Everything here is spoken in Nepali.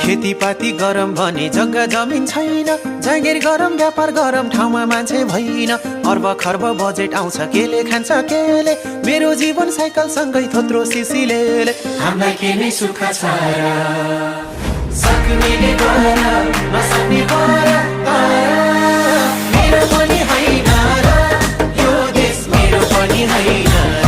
खेतीपाती गरम भने जग्गा जमिन छैन, जागिर गरम व्यापार गरम ठाउँमा मान्छे भइन। अर्ब खर्ब बजेट आउँछ केले खान्छ केले, मेरो जीवन साइकल सँगै थोत्रो सिसिले। हामीलाई के नै सुख छ र, सक्नेले गर नसक्ने गर, मेरो पनि होइन र यो देश मेरो पनि होइन।